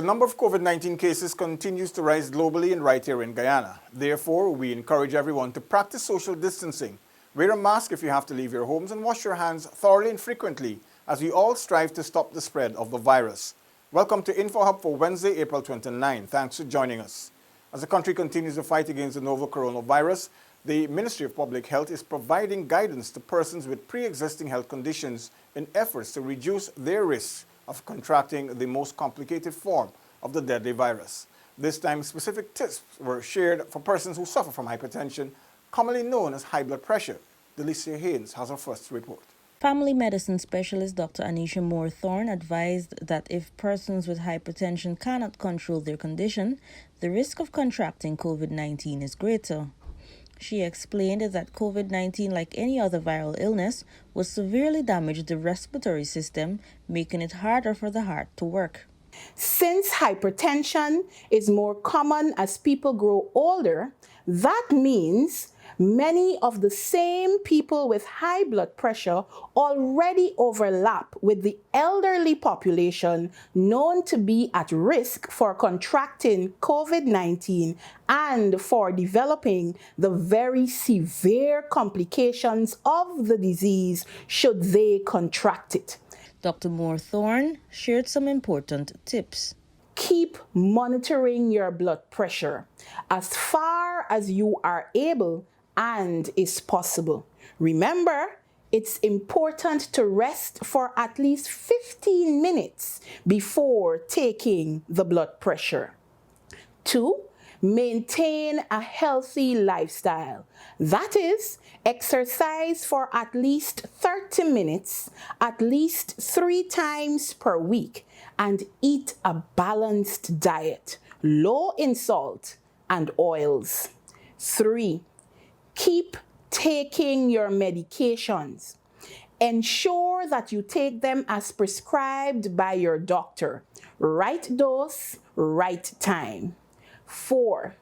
The number of COVID-19 cases continues to rise globally and right here in Guyana. Therefore, we encourage everyone to practice social distancing. Wear a mask if you have to leave your homes and wash your hands thoroughly and frequently as we all strive to stop the spread of the virus. Welcome to InfoHub for Wednesday, April 29. Thanks for joining us. As the country continues to fight against the novel coronavirus, the Ministry of Public Health is providing guidance to persons with pre-existing health conditions in efforts to reduce their risks of contracting the most complicated form of the deadly virus. This time, specific tips were shared for persons who suffer from hypertension, commonly known as high blood pressure. Delicia Haynes has our first report. Family medicine specialist Dr. Anisha Moore-Thorne advised that if persons with hypertension cannot control their condition, the risk of contracting COVID-19 is greater. She explained that COVID-19, like any other viral illness, will severely damage the respiratory system, making it harder for the heart to work. Since hypertension is more common as people grow older, that means many of the same people with high blood pressure already overlap with the elderly population known to be at risk for contracting COVID-19 and for developing the very severe complications of the disease should they contract it. Dr. Moore-Thorne shared some important tips. Keep monitoring your blood pressure as far as you are able and is possible. Remember, it's important to rest for at least 15 minutes before taking the blood pressure. 2. Maintain a healthy lifestyle. That is, exercise for at least 30 minutes, at least 3 times per week, and eat a balanced diet, low in salt and oils. 3. Keep taking your medications. Ensure that you take them as prescribed by your doctor. Right dose, right time. 4.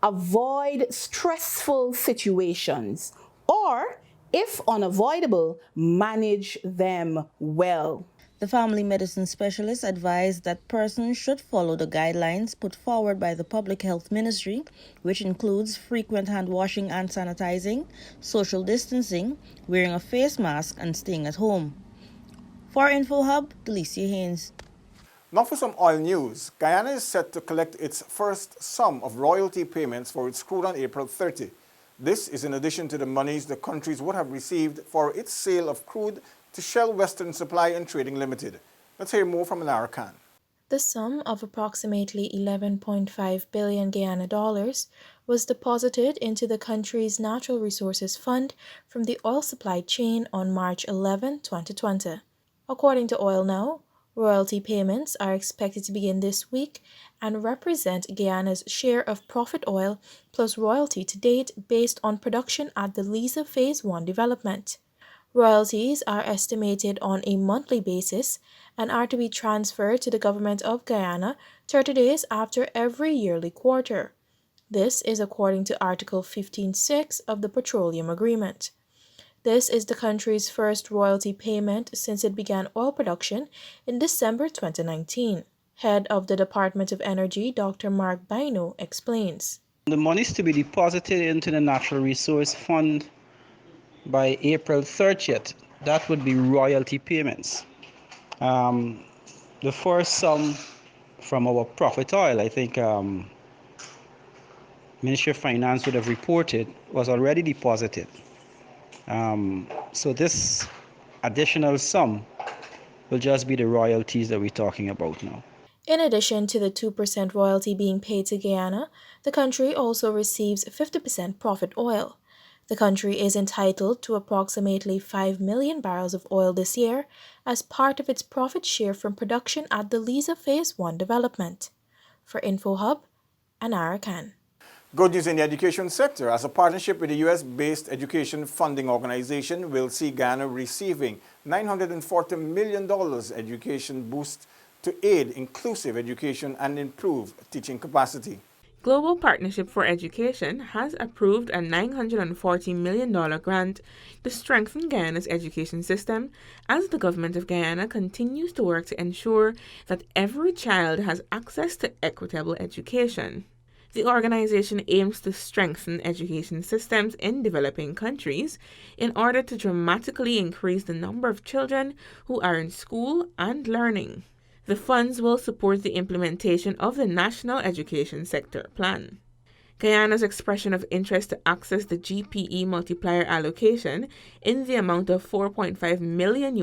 Avoid stressful situations, or, if unavoidable, manage them well. The family medicine specialist advised that persons should follow the guidelines put forward by the Public Health Ministry, which includes frequent hand washing and sanitizing, social distancing, wearing a face mask, and staying at home. For InfoHub, Delicia Haynes. Now for some oil news. Guyana is set to collect its first sum of royalty payments for its crude on April 30. This is in addition to the monies the countries would have received for its sale of crude to Shell Western Supply and Trading Limited. Let's hear more from Anara Khan. The sum of approximately 11.5 billion Guyana dollars was deposited into the country's Natural Resources Fund from the oil supply chain on March 11, 2020. According to Oil Now, royalty payments are expected to begin this week and represent Guyana's share of profit oil plus royalty to date based on production at the Liza Phase 1 development. Royalties are estimated on a monthly basis and are to be transferred to the government of Guyana 30 days after every yearly quarter. This is according to Article 15.6 of the Petroleum Agreement. This is the country's first royalty payment since it began oil production in December 2019. Head of the Department of Energy, Dr. Mark Bino, explains. The money is to be deposited into the Natural Resource Fund by April 30th. That would be royalty payments. The first sum from our profit oil, I think Ministry of Finance would have reported, was already deposited. So this additional sum will just be the royalties that we're talking about now. In addition to the 2% royalty being paid to Guyana, the country also receives 50% profit oil. The country is entitled to approximately 5 million barrels of oil this year as part of its profit share from production at the Liza Phase 1 development. For InfoHub, Anara Khan. Good news in the education sector, as a partnership with the U.S.-based education funding organization will see Guyana receiving $940 million education boost to aid inclusive education and improve teaching capacity. Global Partnership for Education has approved a $940 million grant to strengthen Guyana's education system as the government of Guyana continues to work to ensure that every child has access to equitable education. The organization aims to strengthen education systems in developing countries in order to dramatically increase the number of children who are in school and learning. The funds will support the implementation of the National Education Sector Plan. Guyana's expression of interest to access the GPE multiplier allocation in the amount of $4.5 million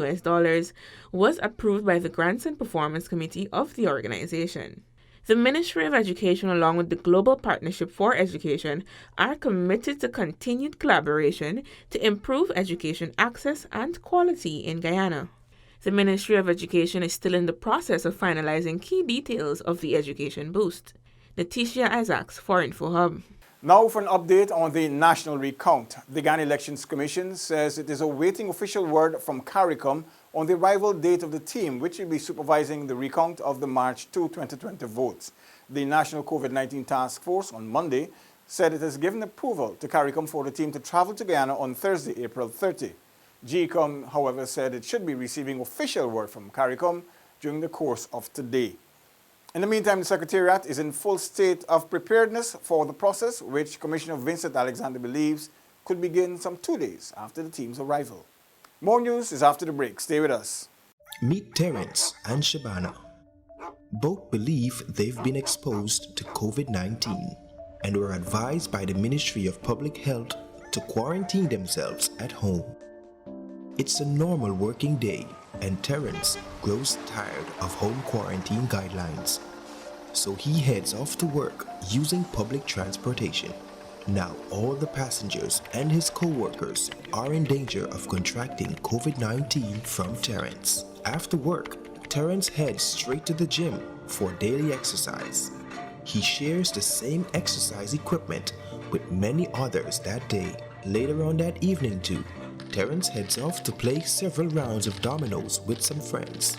was approved by the Grants and Performance Committee of the organization. The Ministry of Education, along with the Global Partnership for Education, are committed to continued collaboration to improve education access and quality in Guyana. The Ministry of Education is still in the process of finalizing key details of the education boost. Letitia Isaacs for InfoHub. Now for an update on the national recount. The Guyana Elections Commission says it is awaiting official word from CARICOM on the arrival date of the team, which will be supervising the recount of the March 2, 2020 votes. The National COVID-19 Task Force on Monday said it has given approval to CARICOM for the team to travel to Guyana on Thursday, April 30. GECOM, however, said it should be receiving official word from CARICOM during the course of today. In the meantime, the Secretariat is in full state of preparedness for the process, which Commissioner Vincent Alexander believes could begin some 2 days after the team's arrival. More news is after the break. Stay with us. Meet Terence and Shabana. Both believe they've been exposed to COVID-19 and were advised by the Ministry of Public Health to quarantine themselves at home. It's a normal working day, and Terence grows tired of home quarantine guidelines. So he heads off to work using public transportation. Now all the passengers and his co-workers are in danger of contracting COVID-19 from Terence. After work, Terence heads straight to the gym for daily exercise. He shares the same exercise equipment with many others that day. Later on that evening too, Terence heads off to play several rounds of dominoes with some friends.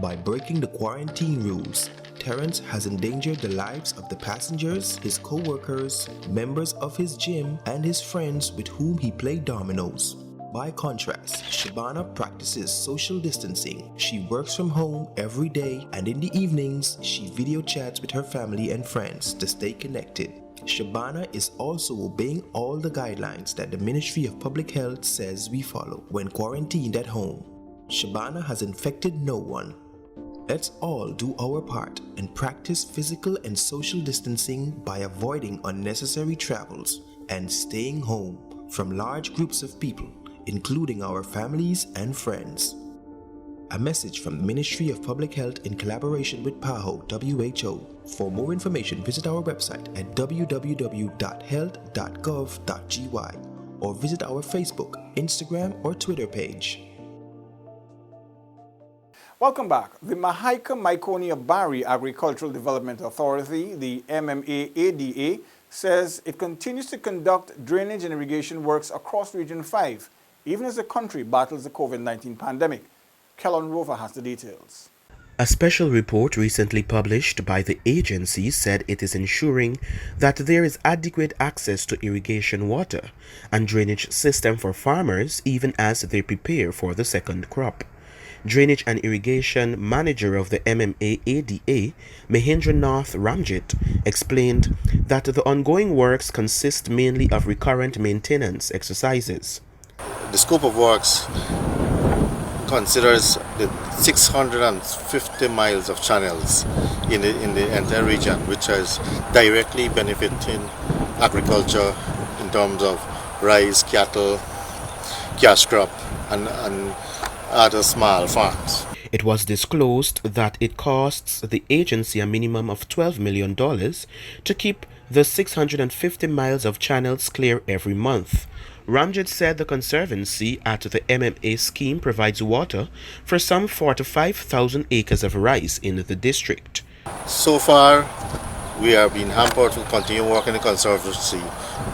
By breaking the quarantine rules, Terence has endangered the lives of the passengers, his co-workers, members of his gym, and his friends with whom he played dominoes. By contrast, Shabana practices social distancing. She works from home every day, and in the evenings, she video chats with her family and friends to stay connected. Shabana is also obeying all the guidelines that the Ministry of Public Health says we follow when quarantined at home. Shabana has infected no one. Let's all do our part and practice physical and social distancing by avoiding unnecessary travels and staying home from large groups of people, including our families and friends. A message from the Ministry of Public Health in collaboration with PAHO WHO. For more information, visit our website at www.health.gov.gy or visit our Facebook, Instagram, or Twitter page. Welcome back. The Mahaica-Myconia-Bari Agricultural Development Authority, the MMA-ADA, says it continues to conduct drainage and irrigation works across Region 5, even as the country battles the COVID-19 pandemic. Kellon Rover has the details. A special report recently published by the agency said it is ensuring that there is adequate access to irrigation water and drainage system for farmers even as they prepare for the second crop. Drainage and Irrigation Manager of the MMA-ADA, Mahendranath Ramjit, explained that the ongoing works consist mainly of recurrent maintenance exercises. The scope of works considers the 650 miles of channels in the entire region, which is directly benefiting agriculture in terms of rice, cattle, cash crop, and other small farms. It was disclosed that it costs the agency a minimum of $12 million to keep the 650 miles of channels clear every month. Ramjit said the conservancy at the MMA scheme provides water for some 45,000 acres of rice in the district. So far, we are being hampered to continue working in the conservancy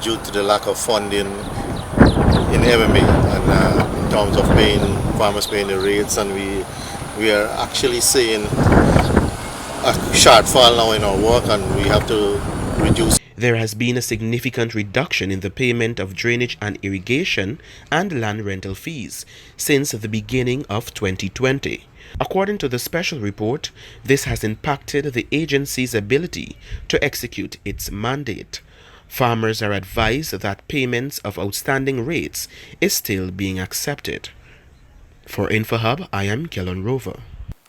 due to the lack of funding in MMA and in terms of farmers paying the rates, and we are actually seeing a shortfall now in our work, and we have to reduce. There has been a significant reduction in the payment of drainage and irrigation and land rental fees since the beginning of 2020. According to the special report, this has impacted the agency's ability to execute its mandate. Farmers are advised that payments of outstanding rates is still being accepted. For InfoHub, I am Kellen Rover.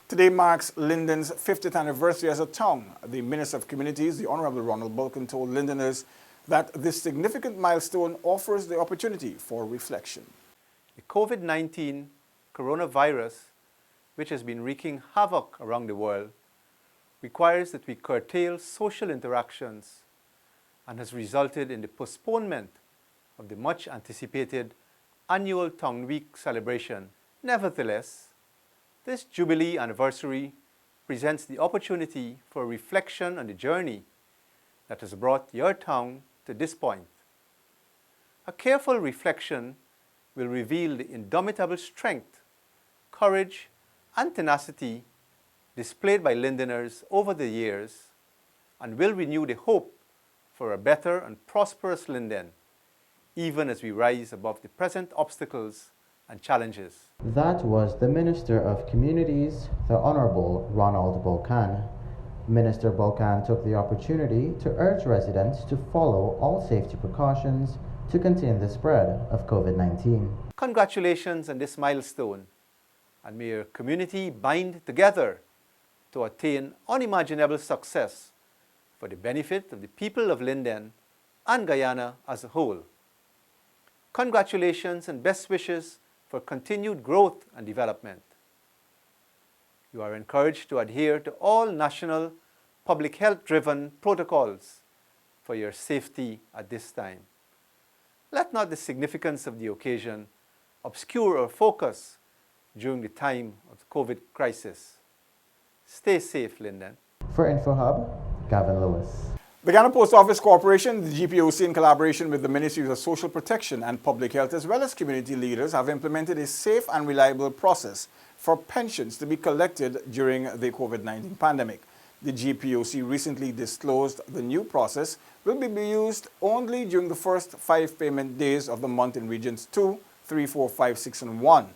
Today marks Linden's 50th anniversary as a town. The Minister of Communities, the Honorable Ronald Bulkin, told Lindeners that this significant milestone offers the opportunity for reflection. The COVID-19 coronavirus, which has been wreaking havoc around the world, requires that we curtail social interactions and has resulted in the postponement of the much anticipated annual Town Week celebration. Nevertheless, this Jubilee anniversary presents the opportunity for reflection on the journey that has brought your town to this point. A careful reflection will reveal the indomitable strength, courage, and tenacity displayed by Lindeners over the years and will renew the hope for a better and prosperous Linden, even as we rise above the present obstacles and challenges. That was the Minister of Communities, the Honorable Ronald Bulkin. Minister Bulkin took the opportunity to urge residents to follow all safety precautions to contain the spread of COVID-19. Congratulations on this milestone, and may your community bind together to attain unimaginable success for the benefit of the people of Linden and Guyana as a whole. Congratulations and best wishes for continued growth and development. You are encouraged to adhere to all national public health-driven protocols for your safety at this time. Let not the significance of the occasion obscure our focus during the time of the COVID crisis. Stay safe, Linden. For InfoHub, Gavin Lewis. The Guyana Post Office Corporation, the GPOC, in collaboration with the Ministries of Social Protection and Public Health, as well as community leaders, have implemented a safe and reliable process for pensions to be collected during the COVID-19 pandemic. The GPOC recently disclosed the new process will be used only during the first 5 payment days of the month in Regions 2, 3, 4, 5, 6, and 1.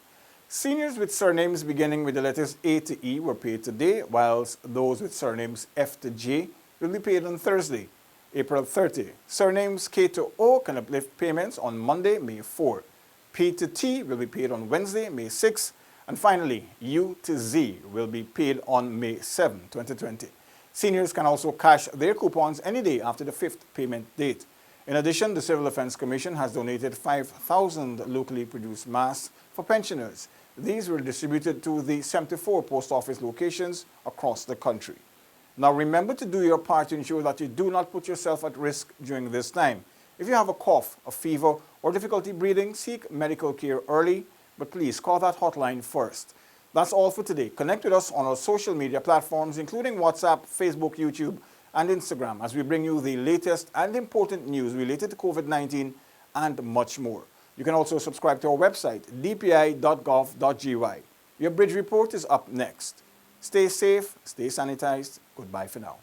Seniors with surnames beginning with the letters A to E were paid today, whilst those with surnames F to J will be paid on Thursday, April 30. Surnames K to O can uplift payments on Monday, May 4. P to T will be paid on Wednesday, May 6. And finally, U to Z will be paid on May 7, 2020. Seniors can also cash their coupons any day after the 5th payment date. In addition, the Civil Defense Commission has donated 5,000 locally produced masks for pensioners. These were distributed to the 74 post office locations across the country. Now remember to do your part to ensure that you do not put yourself at risk during this time. If you have a cough, a fever, or difficulty breathing, seek medical care early, but please call that hotline first. That's all for today. Connect with us on our social media platforms, including WhatsApp, Facebook, YouTube, and Instagram, as we bring you the latest and important news related to COVID-19 and much more. You can also subscribe to our website, dpi.gov.gy. Your Bridge Report is up next. Stay safe, stay sanitized. Goodbye for now.